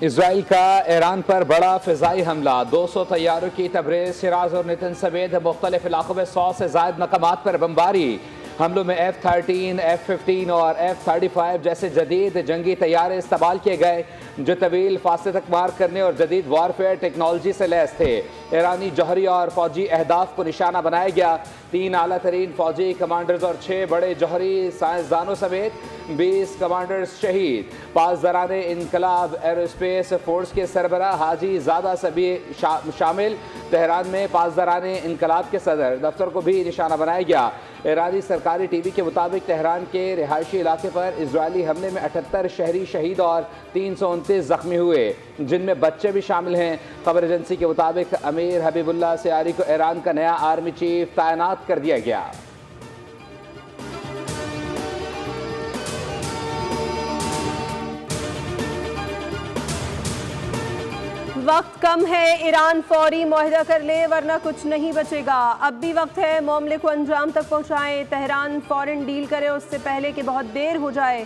Israel का Iran पर बड़ा फ़िज़ाई हमला, 200 तैयारों की तबरेज़, शिराज और नितिन समेत मुख्तलिफ इलाकों में 100 से ज़ायद मकामात पर बमबारी। हमलों में F-13, F-15 और F-35 जैसे जदीद जंगी तैयारे इस्तेमाल किए गए जो तवील फासले तक मार करने और जदीद वारफेयर टेक्नोलॉजी से लैस थे। ईरानी जौहरी और फौजी अहदाफ को निशाना बनाया गया। 3 आला तरीन फौजी कमांडर्स और 6 बड़े जौहरी साइंसदानों समेत 20 कमांडर्स शहीद। पासदारान इनकलाब एरोस्पेस फोर्स के सरबरा हाजी ज़ादा सभी शामिल। तेहरान में पासदारान इनकलाब के सदर दफ्तर को भी निशाना बनाया गया। ईरानी सरकारी टीवी के मुताबिक तेहरान के रिहायशी इलाके पर इजरायली हमले में 78 शहरी शहीद और 329 जख्मी हुए, जिनमें बच्चे भी शामिल हैं। खबर एजेंसी के मुताबिक अमीर हबीबुल्लाह सियारी को ईरान का नया आर्मी चीफ तैनात कर दिया गया। वक्त कम है, ईरान फौरी मुआहदा कर ले वरना कुछ नहीं बचेगा। अब भी वक्त है, मामले को अंजाम तक पहुंचाएं। तेहरान फौरन डील करे उससे पहले कि बहुत देर हो जाए।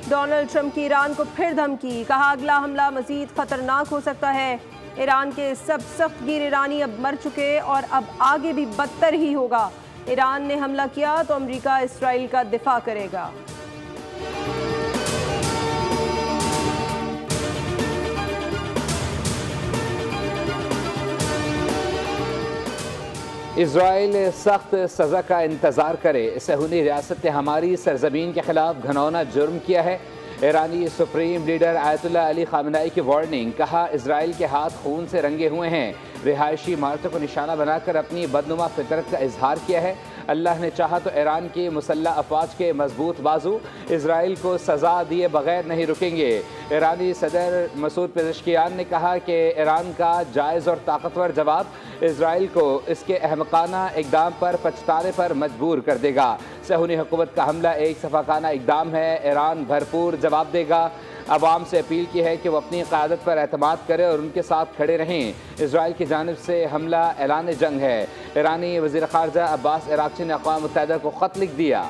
डोनाल्ड ट्रंप की ईरान को फिर धमकी, कहा अगला हमला मजीद खतरनाक हो सकता है। ईरान के सब सख्तगीर ईरानी अब मर चुके और अब आगे भी बदतर ही होगा। ईरान ने हमला किया तो अमेरिका इसराइल का दिफा करेगा। इसराइल सख्त सज़ा का इंतज़ार करे। सहूनी रियासत ने हमारी सरजमीन के खिलाफ घनौना जुर्म किया है। ईरानी supreme leader Ayatollah Ali Khamenei की वार्निंग, कहा इसराइल के हाथ खून से रंगे हुए हैं। रिहायशी इमारतों को निशाना बनाकर अपनी बदनुमा फितरत का इजहार किया है। अल्लाह ने चाहा तो ईरान की मुसल्लह अफवाज के मजबूत बाजू इसराइल को सज़ा दिए बगैर नहीं रुकेंगे। ईरानी सदर मसूद पेज़ेश्कियान ने कहा कि ईरान का जायज़ और ताकतवर जवाब इसराइल को इसके अहमकाना इक़दाम पर पछताने पर मजबूर कर देगा। सहूनी हुकूमत का हमला एक सफ़ाकाना इक़दाम है, ईरान भरपूर जवाब देगा। अवाम से अपील की है कि वो अपनी क़यादत पर एतमाद करें और उनके साथ खड़े रहें। इसराइल की जानिब से हमला ऐलान जंग है। ईरानी वज़ीर ख़ारजा अब्बास अराग़ची ने अक़वाम मुत्तहिदा को ख़त लिख दिया।